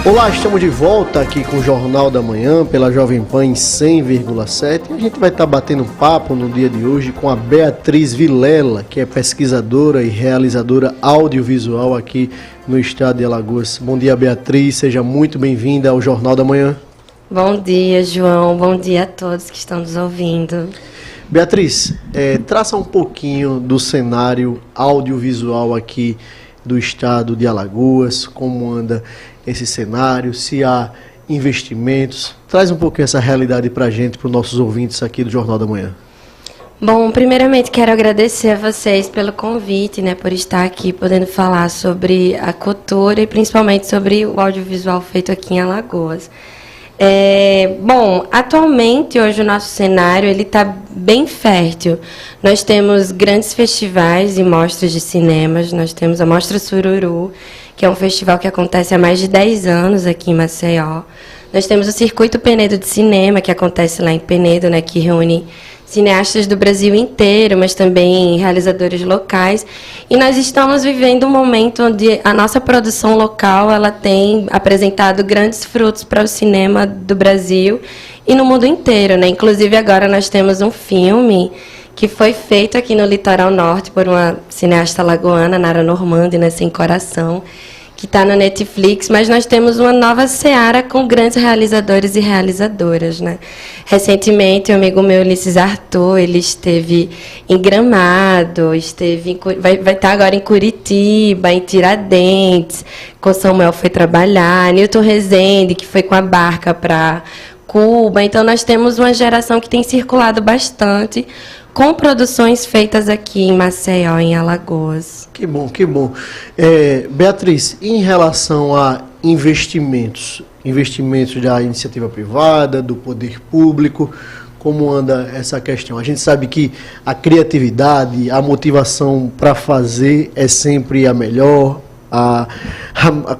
Olá, estamos de volta aqui com o Jornal da Manhã pela Jovem Pan em 100,7. A gente vai estar batendo papo no dia de hoje com a Beatriz Vilela, que é pesquisadora e realizadora audiovisual aqui no estado de Alagoas. Bom dia, Beatriz, seja muito bem-vinda ao Jornal da Manhã. Bom dia, João. Bom dia a todos que estão nos ouvindo. Beatriz, traça um pouquinho do cenário audiovisual aqui do estado de Alagoas, como anda esse cenário, se há investimentos. Traz um pouquinho essa realidade para a gente, para os nossos ouvintes aqui do Jornal da Manhã. Bom, primeiramente quero agradecer a vocês pelo convite, por estar aqui podendo falar sobre a cultura e principalmente sobre o audiovisual feito aqui em Alagoas. Bom, atualmente, hoje o nosso cenário está bem fértil. Nós temos grandes festivais e mostras de cinemas. Nós temos a Mostra Sururu, que é um festival que acontece há mais de 10 anos aqui em Maceió. Nós temos o Circuito Penedo de Cinema, que acontece lá em Penedo, que reúne cineastas do Brasil inteiro, mas também realizadores locais. E nós estamos vivendo um momento onde a nossa produção local ela tem apresentado grandes frutos para o cinema do Brasil e no mundo inteiro. Inclusive, agora nós temos um filme que foi feito aqui no Litoral Norte por uma cineasta lagoana, Nara Normandi, Sem Coração, que está no Netflix, mas nós temos uma nova seara com grandes realizadores e realizadoras. Recentemente, o amigo meu, Ulisses Arthur, ele esteve em Gramado, vai estar agora em Curitiba, em Tiradentes, com Samuel foi trabalhar, Nilton Rezende, que foi com a barca para Cuba. Então, nós temos uma geração que tem circulado bastante com produções feitas aqui em Maceió, em Alagoas. Que bom, que bom. Beatriz, em relação a investimentos da iniciativa privada, do poder público, como anda essa questão? A gente sabe que a criatividade, a motivação para fazer é sempre a melhor, a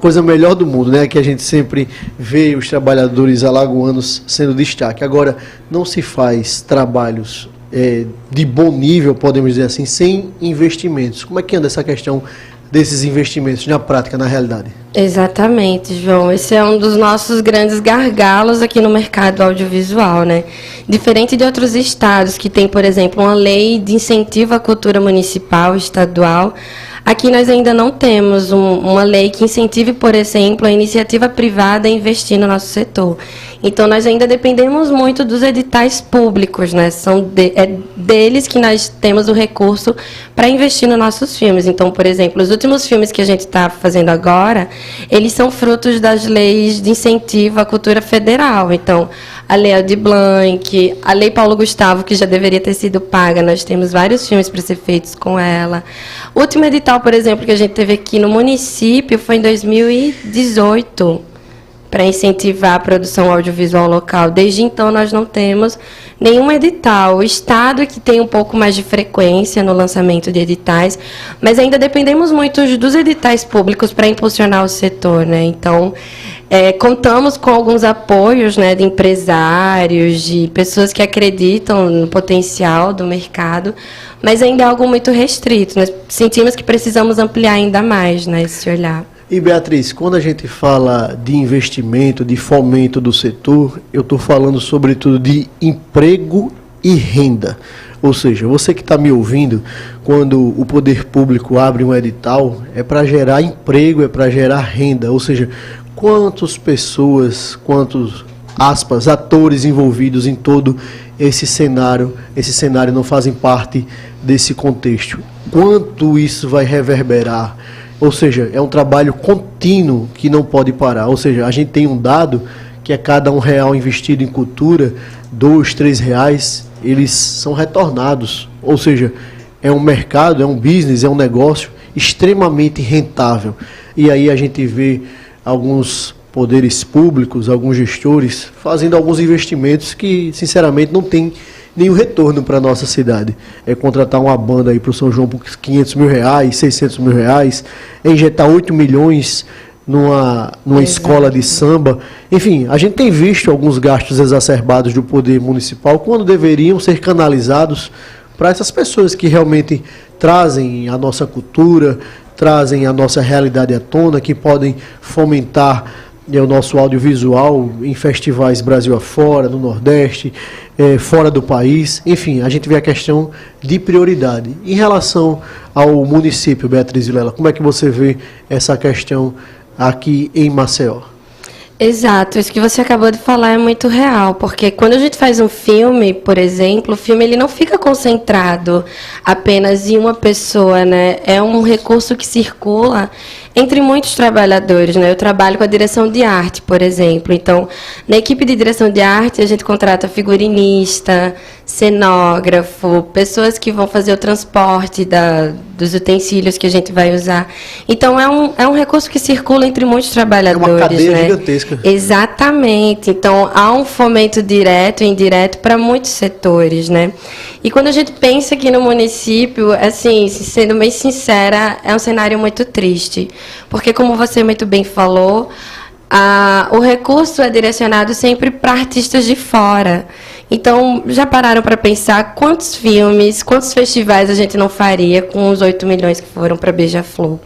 coisa melhor do mundo, que a gente sempre vê os trabalhadores alagoanos sendo destaque. Agora, não se faz trabalhos de bom nível, podemos dizer assim, sem investimentos. Como é que anda essa questão desses investimentos na prática, na realidade? Exatamente, João. Esse é um dos nossos grandes gargalos aqui no mercado audiovisual, Diferente de outros estados que tem, por exemplo, uma lei de incentivo à cultura municipal, estadual, aqui nós ainda não temos uma lei que incentive, por exemplo, a iniciativa privada a investir no nosso setor. Então, nós ainda dependemos muito dos editais públicos, São deles que nós temos o recurso para investir nos nossos filmes. Então, por exemplo, os últimos filmes que a gente está fazendo agora, eles são frutos das leis de incentivo à cultura federal. Então, a Lei Aldir Blanc, a Lei Paulo Gustavo, que já deveria ter sido paga, nós temos vários filmes para ser feitos com ela. O último edital, por exemplo, que a gente teve aqui no município foi em 2018, para incentivar a produção audiovisual local. Desde então, nós não temos nenhum edital. O Estado é que tem um pouco mais de frequência no lançamento de editais, mas ainda dependemos muito dos editais públicos para impulsionar o setor. Então, contamos com alguns apoios de empresários, de pessoas que acreditam no potencial do mercado, mas ainda é algo muito restrito. Nós sentimos que precisamos ampliar ainda mais esse olhar. E, Beatriz, quando a gente fala de investimento, de fomento do setor, eu estou falando sobretudo de emprego e renda. Ou seja, você que está me ouvindo, quando o poder público abre um edital, é para gerar emprego, é para gerar renda. Ou seja, quantas pessoas, aspas, atores envolvidos em todo esse cenário não fazem parte desse contexto? Quanto isso vai reverberar? Ou seja, é um trabalho contínuo que não pode parar. Ou seja, a gente tem um dado que a cada R$1 investido em cultura, R$2, R$3, eles são retornados. Ou seja, é um mercado, é um business, é um negócio extremamente rentável. E aí a gente vê alguns poderes públicos, alguns gestores, fazendo alguns investimentos que, sinceramente, não tem nenhum retorno para a nossa cidade. É contratar uma banda aí para o São João por R$500 mil, R$600 mil, é injetar 8 milhões numa escola de samba. Enfim, a gente tem visto alguns gastos exacerbados do poder municipal quando deveriam ser canalizados para essas pessoas que realmente trazem a nossa cultura, trazem a nossa realidade à tona, que podem fomentar o nosso audiovisual em festivais Brasil afora, no Nordeste, fora do país. Enfim, a gente vê a questão de prioridade. Em relação ao município, Beatriz Vilela, como é que você vê essa questão aqui em Maceió? Exato, isso que você acabou de falar é muito real, porque quando a gente faz um filme, por exemplo, o filme ele não fica concentrado apenas em uma pessoa, né? É um recurso que circula entre muitos trabalhadores, né? Eu trabalho com a direção de arte, por exemplo. Então, na equipe de direção de arte, a gente contrata figurinista, cenógrafo, pessoas que vão fazer o transporte dos utensílios que a gente vai usar. Então, é um recurso que circula entre muitos trabalhadores. É uma cadeia gigantesca. Exatamente. Então, há um fomento direto e indireto para muitos setores, né? E quando a gente pensa aqui no município, assim, sendo bem sincera, é um cenário muito triste. Porque, como você muito bem falou, o recurso é direcionado sempre para artistas de fora. Então, já pararam para pensar quantos filmes, quantos festivais a gente não faria com os 8 milhões que foram para Beija-Flor,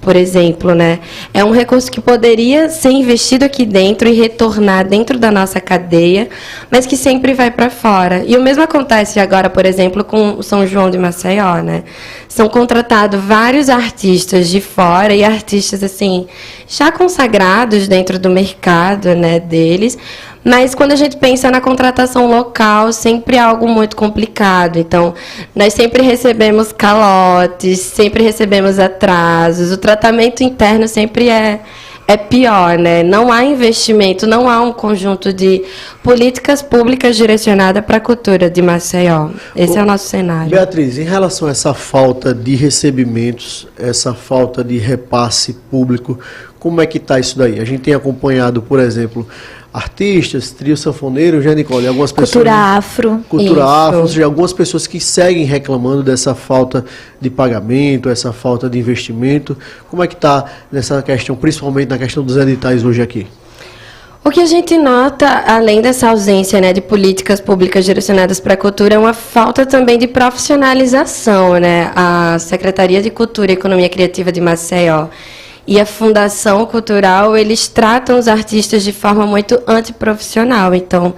por exemplo, né? É um recurso que poderia ser investido aqui dentro e retornar dentro da nossa cadeia, mas que sempre vai para fora. E o mesmo acontece agora, por exemplo, com o São João de Maceió, né? São contratados vários artistas de fora e artistas, assim, já consagrados dentro do mercado, né, deles. Mas quando a gente pensa na contratação local, sempre é algo muito complicado. Então, nós sempre recebemos calotes, sempre recebemos atrasos. O tratamento interno sempre é pior, né? Não há investimento, não há um conjunto de políticas públicas direcionadas para a cultura de Maceió. Esse é o nosso cenário. Beatriz, em relação a essa falta de recebimentos, essa falta de repasse público, como é que está isso daí? A gente tem acompanhado, por exemplo, artistas, trio sanfoneiro, já Nicole, algumas pessoas... Cultura afro. Cultura afro, ou seja, algumas pessoas que seguem reclamando dessa falta de pagamento, essa falta de investimento. Como é que está nessa questão, principalmente na questão dos editais hoje aqui? O que a gente nota, além dessa ausência, né, de políticas públicas direcionadas para a cultura, é uma falta também de profissionalização, né? A Secretaria de Cultura e Economia Criativa de Maceió e a Fundação Cultural, eles tratam os artistas de forma muito antiprofissional. Então,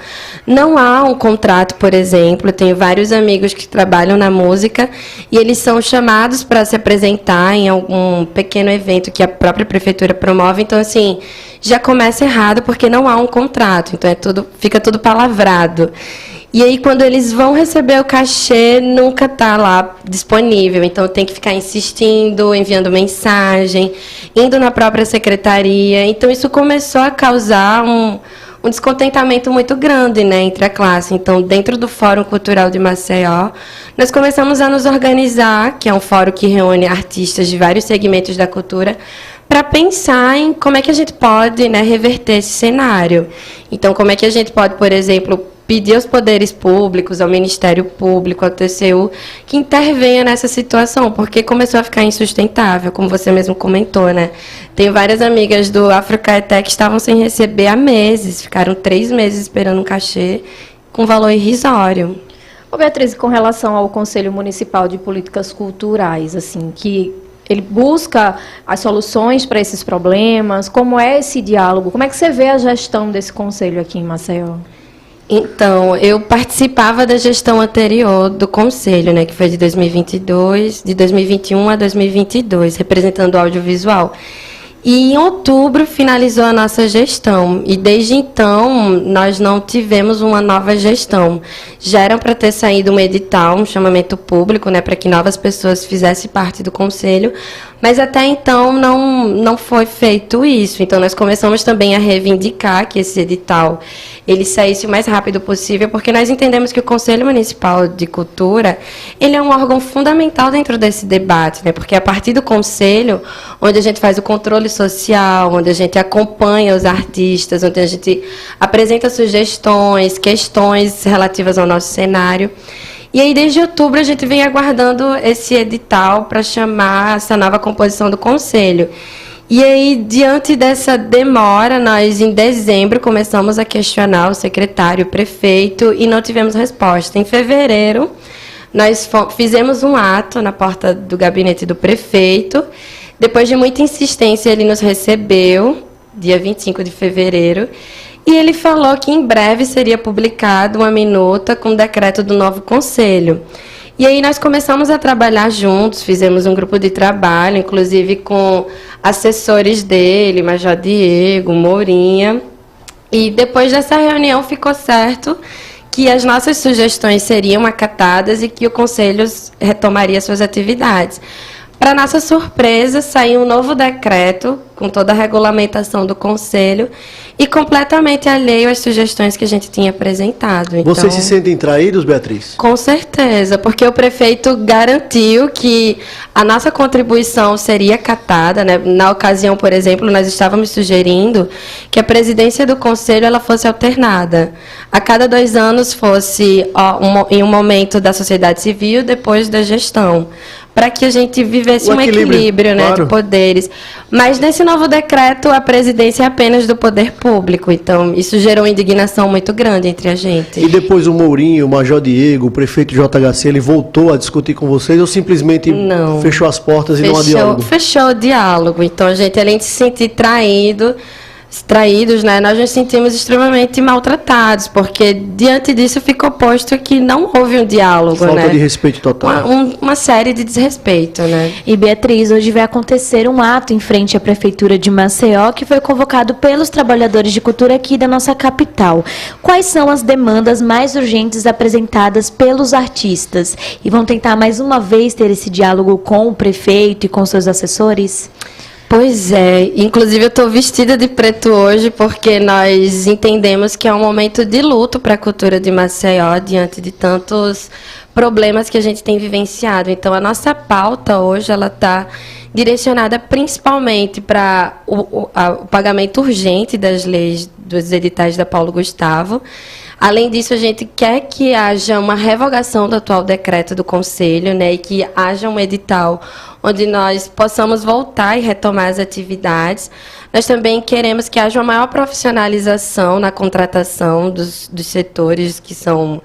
não há um contrato, por exemplo. Eu tenho vários amigos que trabalham na música e eles são chamados para se apresentar em algum pequeno evento que a própria prefeitura promove. Então, assim, já começa errado porque não há um contrato. Então, fica tudo palavrado. E aí, quando eles vão receber o cachê, nunca está lá disponível. Então, tem que ficar insistindo, enviando mensagem, indo na própria secretaria. Então, isso começou a causar um descontentamento muito grande, né, entre a classe. Então, dentro do Fórum Cultural de Maceió, nós começamos a nos organizar, que é um fórum que reúne artistas de vários segmentos da cultura, para pensar em como é que a gente pode, né, reverter esse cenário. Então, como é que a gente pode, por exemplo, pedir aos poderes públicos, ao Ministério Público, ao TCU, que intervenha nessa situação, porque começou a ficar insustentável, como você mesmo comentou, né? Tenho várias amigas do Afrocaeté que estavam sem receber há meses, ficaram 3 meses esperando um cachê com valor irrisório. Ô Beatriz, com relação ao Conselho Municipal de Políticas Culturais, assim, que ele busca as soluções para esses problemas, como é esse diálogo? Como é que você vê a gestão desse conselho aqui em Maceió? Então, eu participava da gestão anterior do Conselho, né, que foi de 2021 a 2022, representando o audiovisual. E em outubro finalizou a nossa gestão. E desde então, nós não tivemos uma nova gestão. Já era para ter saído um edital, um chamamento público, né, para que novas pessoas fizessem parte do Conselho. Mas até então não foi feito isso. Então, nós começamos também a reivindicar que esse edital ele saísse o mais rápido possível, porque nós entendemos que o Conselho Municipal de Cultura ele é um órgão fundamental dentro desse debate, né? Porque é a partir do Conselho, onde a gente faz o controle social, onde a gente acompanha os artistas, onde a gente apresenta sugestões, questões relativas ao nosso cenário. E aí, desde outubro, a gente vem aguardando esse edital para chamar essa nova composição do Conselho. E aí, diante dessa demora, nós, em dezembro, começamos a questionar o secretário, o prefeito, e não tivemos resposta. Em fevereiro, nós fizemos um ato na porta do gabinete do prefeito. Depois de muita insistência, ele nos recebeu, dia 25 de fevereiro, e ele falou que em breve seria publicada uma minuta com o decreto do novo conselho. E aí nós começamos a trabalhar juntos, fizemos um grupo de trabalho, inclusive com assessores dele, Major Diego, Mourinha. E depois dessa reunião ficou certo que as nossas sugestões seriam acatadas e que o Conselho retomaria suas atividades. Para nossa surpresa, saiu um novo decreto com toda a regulamentação do Conselho e completamente alheio às sugestões que a gente tinha apresentado. Então, vocês se sentem traídos, Beatriz? Com certeza, porque o prefeito garantiu que a nossa contribuição seria acatada, né? Na ocasião, por exemplo, nós estávamos sugerindo que a presidência do Conselho ela fosse alternada. A cada 2 anos fosse em um momento da sociedade civil, depois da gestão, para que a gente vivesse um equilíbrio, né, claro, de poderes. Mas nesse novo decreto, a presidência é apenas do poder público. Então, isso gerou indignação muito grande entre a gente. E depois o Mourinho, o Major Diego, o prefeito JHC, ele voltou a discutir com vocês ou simplesmente não, fechou as portas e não há diálogo? Fechou o diálogo. Então, a gente, além de se sentir traídos, né, nós nos sentimos extremamente maltratados, porque diante disso ficou posto que não houve um diálogo. Falta de respeito total. Uma série de desrespeito, né? E Beatriz, hoje vai acontecer um ato em frente à Prefeitura de Maceió que foi convocado pelos trabalhadores de cultura aqui da nossa capital. Quais são as demandas mais urgentes apresentadas pelos artistas? E vão tentar mais uma vez ter esse diálogo com o prefeito e com seus assessores? Pois é, inclusive eu estou vestida de preto hoje porque nós entendemos que é um momento de luto para a cultura de Maceió diante de tantos problemas que a gente tem vivenciado. Então a nossa pauta hoje ela está direcionada principalmente para o pagamento urgente das leis dos editais da Paulo Gustavo. Além disso, a gente quer que haja uma revogação do atual decreto do Conselho, né, e que haja um edital onde nós possamos voltar e retomar as atividades. Nós também queremos que haja uma maior profissionalização na contratação dos setores que são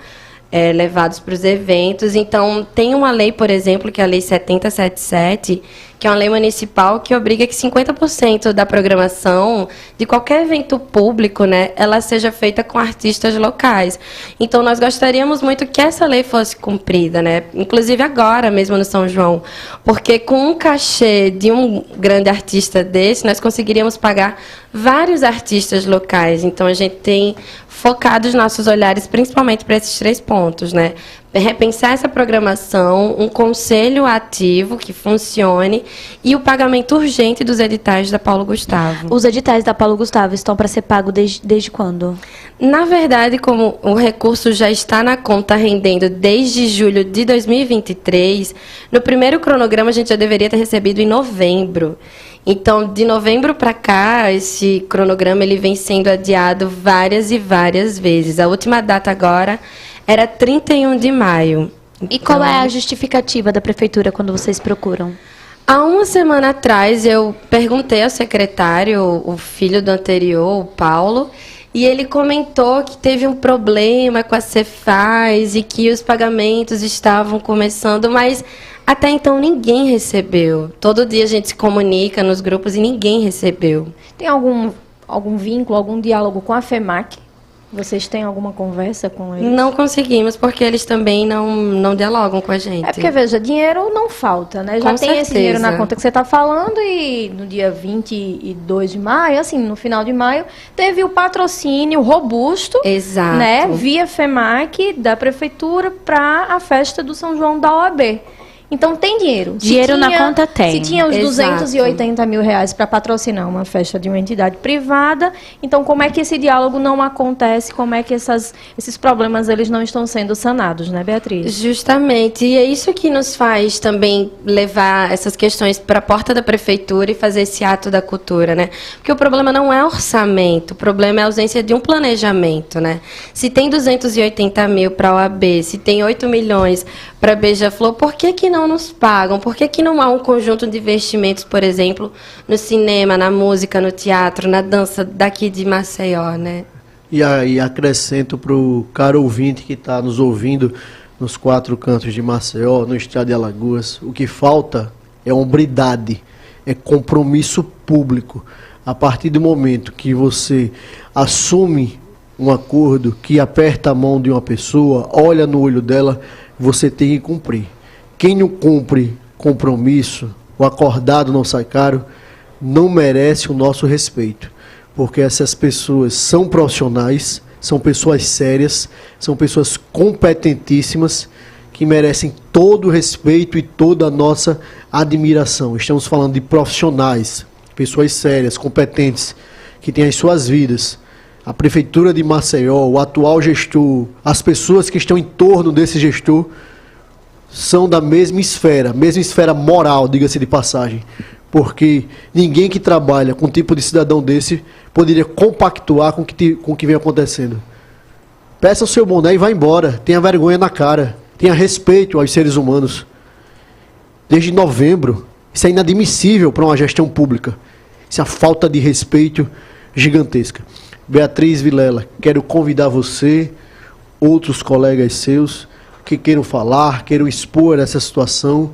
levados para os eventos. Então, tem uma lei, por exemplo, que é a Lei 7077, que é uma lei municipal que obriga que 50% da programação de qualquer evento público, né, ela seja feita com artistas locais. Então, nós gostaríamos muito que essa lei fosse cumprida, né, inclusive agora mesmo no São João, porque com um cachê de um grande artista desse, nós conseguiríamos pagar vários artistas locais. Então, a gente tem focado os nossos olhares principalmente para esses 3 pontos, né? Repensar essa programação, um conselho ativo que funcione e o pagamento urgente dos editais da Paulo Gustavo. Os editais da Paulo Gustavo estão para ser pagos desde quando? Na verdade, como o recurso já está na conta rendendo desde julho de 2023, no primeiro cronograma a gente já deveria ter recebido em novembro. Então, de novembro para cá, esse cronograma ele vem sendo adiado várias e várias vezes. A última data agora era 31 de maio. E qual é a justificativa da prefeitura quando vocês procuram? Há uma semana atrás, eu perguntei ao secretário, o filho do anterior, o Paulo, e ele comentou que teve um problema com a Cefaz e que os pagamentos estavam começando, mas até então ninguém recebeu. Todo dia a gente se comunica nos grupos e ninguém recebeu. Tem algum vínculo, algum diálogo com a FEMAC? Vocês têm alguma conversa com eles? Não conseguimos, porque eles também não dialogam com a gente. É porque, veja, dinheiro não falta, né? Já tem esse dinheiro na conta que você está falando e no dia 22 de maio, assim, no final de maio, teve o patrocínio robusto, exato, né, via FEMAC da Prefeitura para a festa do São João da OAB. Então, tem dinheiro. Dinheiro na conta tem. Se tinha os R$280 mil para patrocinar uma festa de uma entidade privada, então como é que esse diálogo não acontece? Como é que esses problemas eles não estão sendo sanados, né, Beatriz? Justamente. E é isso que nos faz também levar essas questões para a porta da prefeitura e fazer esse ato da cultura, né? Porque o problema não é orçamento, o problema é a ausência de um planejamento, né? Se tem 280 mil para a OAB, se tem 8 milhões para Beija-Flor, por que não nos pagam? Por que não há um conjunto de investimentos, por exemplo, no cinema, na música, no teatro, na dança daqui de Maceió, né? E aí acrescento para o caro ouvinte que está nos ouvindo nos 4 cantos de Maceió, no estado de Alagoas, o que falta é hombridade, é compromisso público. A partir do momento que você assume um acordo, que aperta a mão de uma pessoa, olha no olho dela, você tem que cumprir. Quem não cumpre compromisso, o acordado não sai caro, não merece o nosso respeito. Porque essas pessoas são profissionais, são pessoas sérias, são pessoas competentíssimas, que merecem todo o respeito e toda a nossa admiração. Estamos falando de profissionais, pessoas sérias, competentes, que têm as suas vidas. A Prefeitura de Maceió, o atual gestor, as pessoas que estão em torno desse gestor, são da mesma esfera moral, diga-se de passagem. Porque ninguém que trabalha com um tipo de cidadão desse poderia compactuar com o que vem acontecendo. Peça o seu boné e vá embora. Tenha vergonha na cara. Tenha respeito aos seres humanos. Desde novembro, isso é inadmissível para uma gestão pública. Isso é uma falta de respeito gigantesca. Beatriz Vilela, quero convidar você, outros colegas seus, que queiram falar, queiram expor essa situação.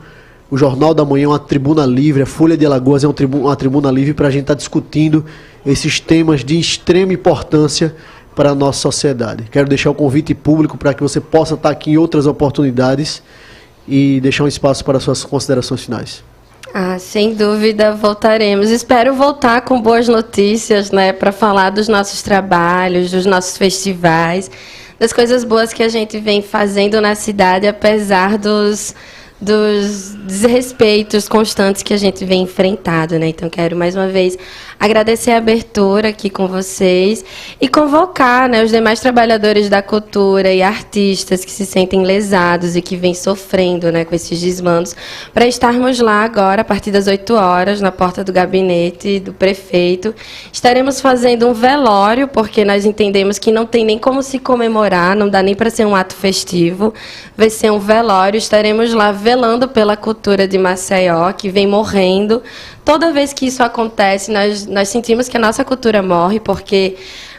O Jornal da Manhã é uma tribuna livre, a Folha de Alagoas é uma tribuna livre para a gente estar discutindo esses temas de extrema importância para a nossa sociedade. Quero deixar o convite público para que você possa estar aqui em outras oportunidades e deixar um espaço para suas considerações finais. Sem dúvida voltaremos. Espero voltar com boas notícias, né, para falar dos nossos trabalhos, dos nossos festivais, das coisas boas que a gente vem fazendo na cidade, apesar dos desrespeitos constantes que a gente vem enfrentado, né? Então, quero mais uma vez agradecer a abertura aqui com vocês e convocar, né, os demais trabalhadores da cultura e artistas que se sentem lesados e que vêm sofrendo, né, com esses desmandos, para estarmos lá agora, a partir das 8 horas, na porta do gabinete do prefeito. Estaremos fazendo um velório, porque nós entendemos que não tem nem como se comemorar, não dá nem para ser um ato festivo, vai ser um velório. Estaremos lá velando pela cultura de Maceió, que vem morrendo. Toda vez que isso acontece, nós sentimos que a nossa cultura morre, porque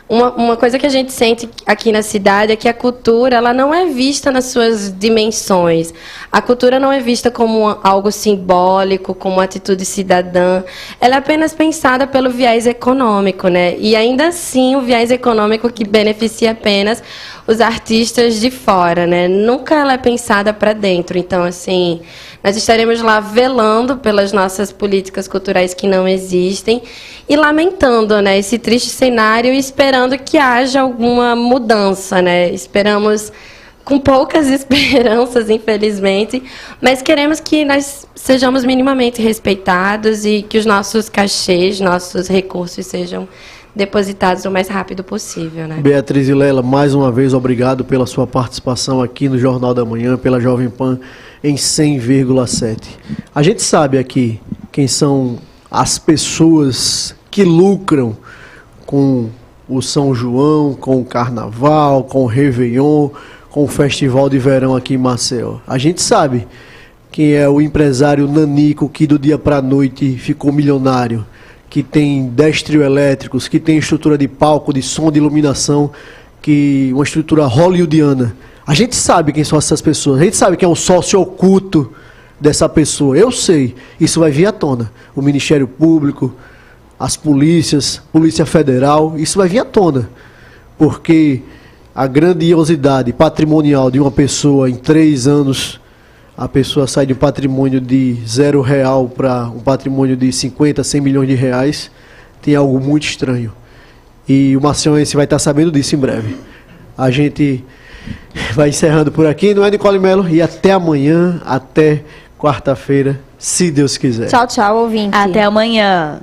uma coisa que a gente sente aqui na cidade é que a cultura ela não é vista nas suas dimensões. A cultura não é vista como algo simbólico, como uma atitude cidadã. Ela é apenas pensada pelo viés econômico, né? E ainda assim, o viés econômico que beneficia apenas os artistas de fora, né? Nunca ela é pensada para dentro. Então, assim, nós estaremos lá velando pelas nossas políticas culturais que não existem e lamentando, né, esse triste cenário e esperando que haja alguma mudança, né? Esperamos com poucas esperanças, infelizmente, mas queremos que nós sejamos minimamente respeitados e que os nossos cachês, nossos recursos sejam depositados o mais rápido possível, né? Beatriz Vilela, mais uma vez, obrigado pela sua participação aqui no Jornal da Manhã, pela Jovem Pan em 100,7. A gente sabe aqui quem são as pessoas que lucram com o São João, com o Carnaval, com o Réveillon, com o Festival de Verão aqui em Maceió. A gente sabe quem é o empresário nanico que do dia para a noite ficou milionário, que tem 10 trio elétricos, que tem estrutura de palco, de som, de iluminação, que uma estrutura hollywoodiana. A gente sabe quem são essas pessoas, a gente sabe quem é o sócio oculto dessa pessoa. Eu sei, isso vai vir à tona. O Ministério Público, as polícias, Polícia Federal, isso vai vir à tona. Porque a grandiosidade patrimonial de uma pessoa em 3 anos, a pessoa sai de um patrimônio de R$0 para um patrimônio de 50, 100 milhões de reais, tem algo muito estranho. E o maceioense vai estar sabendo disso em breve. A gente vai encerrando por aqui, não é, Nicole Melo? E até amanhã, até quarta-feira, se Deus quiser. Tchau, tchau, ouvinte. Até amanhã.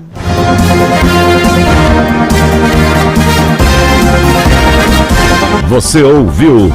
Você ouviu